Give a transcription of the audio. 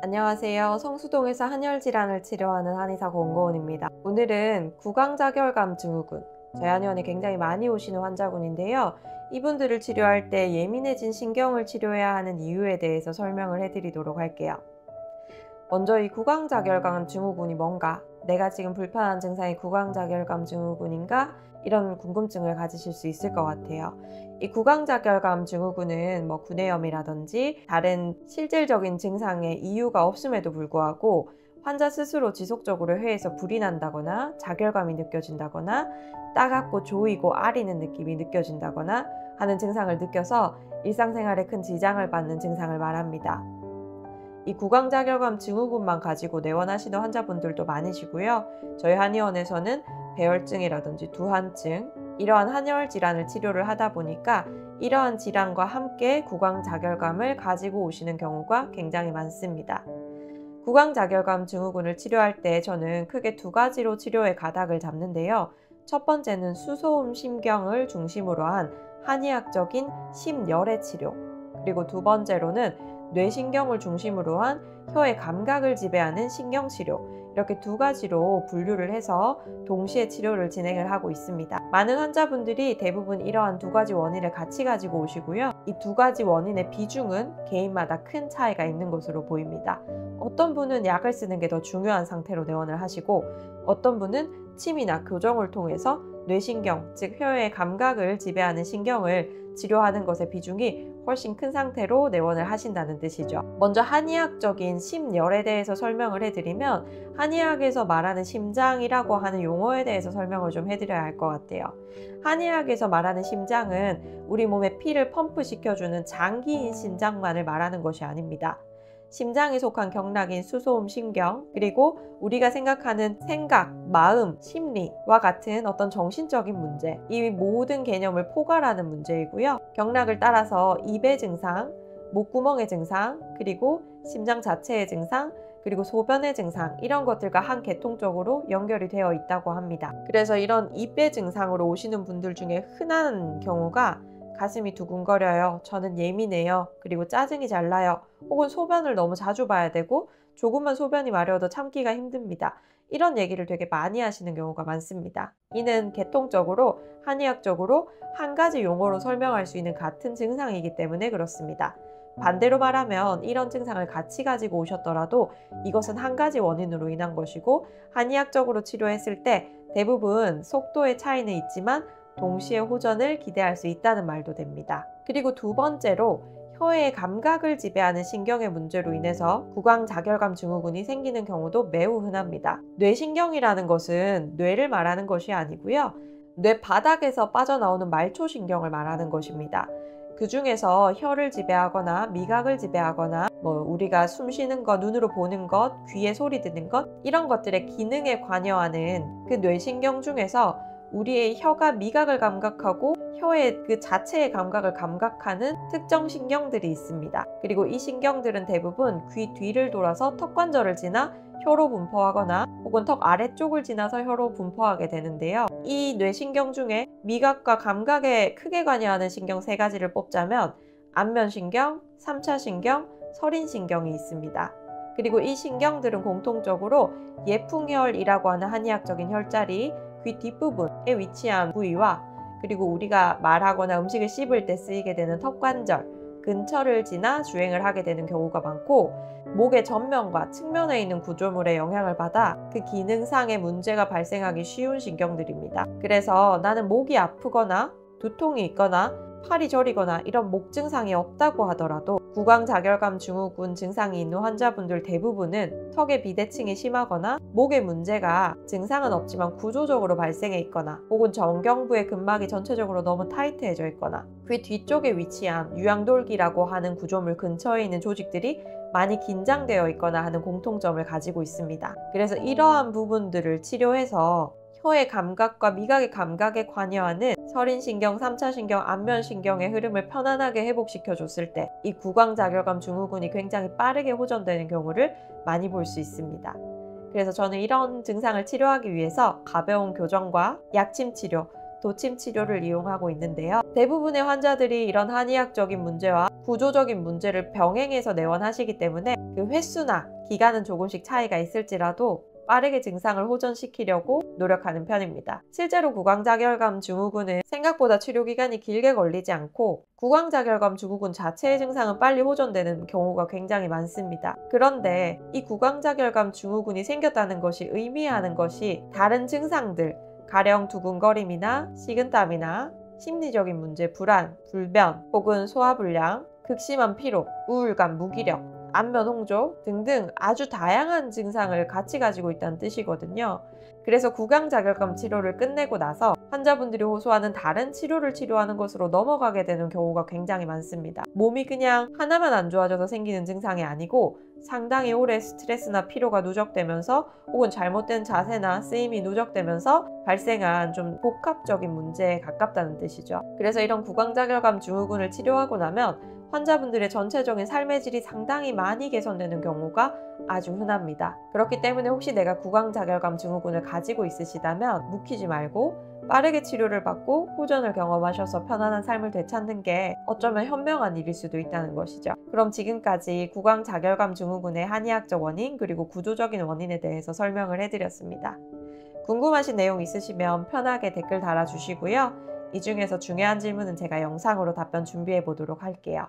안녕하세요. 성수동에서 한열 질환을 치료하는 한의사 권고은입니다. 오늘은 구강자결감 증후군, 저희 한의원에 굉장히 많이 오시는 환자군인데요. 이분들을 치료할 때 예민해진 신경을 치료해야 하는 이유에 대해서 설명을 해드리도록 할게요. 먼저 이 구강자결감 증후군이 뭔가, 내가 지금 불편한 증상이 구강자결감 증후군인가? 이런 궁금증을 가지실 수 있을 것 같아요. 이 구강자결감 증후군은 구내염이라든지 다른 실질적인 증상의 이유가 없음에도 불구하고 환자 스스로 지속적으로 혀에서 불이 난다거나 자결감이 느껴진다거나 따갑고 조이고 아리는 느낌이 느껴진다거나 하는 증상을 느껴서 일상생활에 큰 지장을 받는 증상을 말합니다. 이 구강자결감 증후군만 가지고 내원하시는 환자분들도 많으시고요. 저희 한의원에서는 배열증이라든지 두한증, 이러한 한열 질환을 치료를 하다 보니까 이러한 질환과 함께 구강자결감을 가지고 오시는 경우가 굉장히 많습니다. 구강자결감 증후군을 치료할 때 저는 크게 두 가지로 치료의 가닥을 잡는데요. 첫 번째는 수소음 심경을 중심으로 한 한의학적인 심열의 치료, 그리고 두 번째로는 뇌신경을 중심으로 한 혀의 감각을 지배하는 신경치료, 이렇게 두 가지로 분류를 해서 동시에 치료를 진행을 하고 있습니다. 많은 환자분들이 대부분 이러한 두 가지 원인을 같이 가지고 오시고요. 이 두 가지 원인의 비중은 개인마다 큰 차이가 있는 것으로 보입니다. 어떤 분은 약을 쓰는 게 더 중요한 상태로 내원을 하시고, 어떤 분은 침이나 교정을 통해서 뇌신경, 즉 혀의 감각을 지배하는 신경을 치료하는 것의 비중이 훨씬 큰 상태로 내원을 하신다는 뜻이죠. 먼저 한의학적인 심열에 대해서 설명을 해드리면, 한의학에서 말하는 심장이라고 하는 용어에 대해서 설명을 좀 해드려야 할 것 같아요. 한의학에서 말하는 심장은 우리 몸에 피를 펌프시켜주는 장기인 심장만을 말하는 것이 아닙니다. 심장에 속한 경락인 수소음 신경, 그리고 우리가 생각하는 생각, 마음, 심리와 같은 어떤 정신적인 문제, 이 모든 개념을 포괄하는 문제이고요. 경락을 따라서 입의 증상, 목구멍의 증상, 그리고 심장 자체의 증상, 그리고 소변의 증상, 이런 것들과 한 계통적으로 연결이 되어 있다고 합니다. 그래서 이런 입의 증상으로 오시는 분들 중에 흔한 경우가 가슴이 두근거려요, 저는 예민해요, 그리고 짜증이 잘 나요, 혹은 소변을 너무 자주 봐야 되고 조금만 소변이 마려워도 참기가 힘듭니다. 이런 얘기를 되게 많이 하시는 경우가 많습니다. 이는 계통적으로 한의학적으로 한 가지 용어로 설명할 수 있는 같은 증상이기 때문에 그렇습니다. 반대로 말하면 이런 증상을 같이 가지고 오셨더라도 이것은 한 가지 원인으로 인한 것이고, 한의학적으로 치료했을 때 대부분 속도의 차이는 있지만 동시에 호전을 기대할 수 있다는 말도 됩니다. 그리고 두 번째로 혀의 감각을 지배하는 신경의 문제로 인해서 구강자결감 증후군이 생기는 경우도 매우 흔합니다. 뇌신경이라는 것은 뇌를 말하는 것이 아니고요. 뇌 바닥에서 빠져나오는 말초신경을 말하는 것입니다. 그 중에서 혀를 지배하거나 미각을 지배하거나 우리가 숨 쉬는 것, 눈으로 보는 것, 귀에 소리 듣는 것, 이런 것들의 기능에 관여하는 그 뇌신경 중에서 우리의 혀가 미각을 감각하고 혀의 그 자체의 감각을 감각하는 특정 신경들이 있습니다. 그리고 이 신경들은 대부분 귀 뒤를 돌아서 턱관절을 지나 혀로 분포하거나 혹은 턱 아래쪽을 지나서 혀로 분포하게 되는데요. 이 뇌신경 중에 미각과 감각에 크게 관여하는 신경 세 가지를 뽑자면 안면신경, 3차 신경, 설인신경이 있습니다. 그리고 이 신경들은 공통적으로 예풍혈이라고 하는 한의학적인 혈자리, 귀 뒷부분에 위치한 부위와, 그리고 우리가 말하거나 음식을 씹을 때 쓰이게 되는 턱관절 근처를 지나 주행을 하게 되는 경우가 많고, 목의 전면과 측면에 있는 구조물에 영향을 받아 그 기능상의 문제가 발생하기 쉬운 신경들입니다. 그래서 나는 목이 아프거나 두통이 있거나 팔이 저리거나 이런 목 증상이 없다고 하더라도 구강자결감 증후군 증상이 있는 환자분들 대부분은 턱의 비대칭이 심하거나 목의 문제가 증상은 없지만 구조적으로 발생해 있거나, 혹은 정경부의 근막이 전체적으로 너무 타이트해져 있거나, 귀 뒤쪽에 위치한 유양돌기라고 하는 구조물 근처에 있는 조직들이 많이 긴장되어 있거나 하는 공통점을 가지고 있습니다. 그래서 이러한 부분들을 치료해서 혀의 감각과 미각의 감각에 관여하는 설인신경, 3차 신경, 안면신경의 흐름을 편안하게 회복시켜 줬을 때 이 구강자결감 증후군이 굉장히 빠르게 호전되는 경우를 많이 볼 수 있습니다. 그래서 저는 이런 증상을 치료하기 위해서 가벼운 교정과 약침 치료, 도침 치료를 이용하고 있는데요. 대부분의 환자들이 이런 한의학적인 문제와 구조적인 문제를 병행해서 내원하시기 때문에 그 횟수나 기간은 조금씩 차이가 있을지라도 빠르게 증상을 호전시키려고 노력하는 편입니다. 실제로 구강자결감 증후군은 생각보다 치료 기간이 길게 걸리지 않고 구강자결감 증후군 자체의 증상은 빨리 호전되는 경우가 굉장히 많습니다. 그런데 이 구강자결감 증후군이 생겼다는 것이 의미하는 것이 다른 증상들, 가령 두근거림이나 식은땀이나 심리적인 문제, 불안, 불변, 혹은 소화불량, 극심한 피로, 우울감, 무기력, 안면 홍조 등등 아주 다양한 증상을 같이 가지고 있다는 뜻이거든요. 그래서 구강자결감 치료를 끝내고 나서 환자분들이 호소하는 다른 치료를 치료하는 것으로 넘어가게 되는 경우가 굉장히 많습니다. 몸이 그냥 하나만 안 좋아져서 생기는 증상이 아니고 상당히 오래 스트레스나 피로가 누적되면서 혹은 잘못된 자세나 쓰임이 누적되면서 발생한 좀 복합적인 문제에 가깝다는 뜻이죠. 그래서 이런 구강자결감 증후군을 치료하고 나면 환자분들의 전체적인 삶의 질이 상당히 많이 개선되는 경우가 아주 흔합니다. 그렇기 때문에 혹시 내가 구강자결감 증후군을 가지고 있으시다면 묵히지 말고 빠르게 치료를 받고 호전을 경험하셔서 편안한 삶을 되찾는 게 어쩌면 현명한 일일 수도 있다는 것이죠. 그럼 지금까지 구강자결감 증후군의 한의학적 원인 그리고 구조적인 원인에 대해서 설명을 해드렸습니다. 궁금하신 내용 있으시면 편하게 댓글 달아주시고요. 이 중에서 중요한 질문은 제가 영상으로 답변 준비해 보도록 할게요.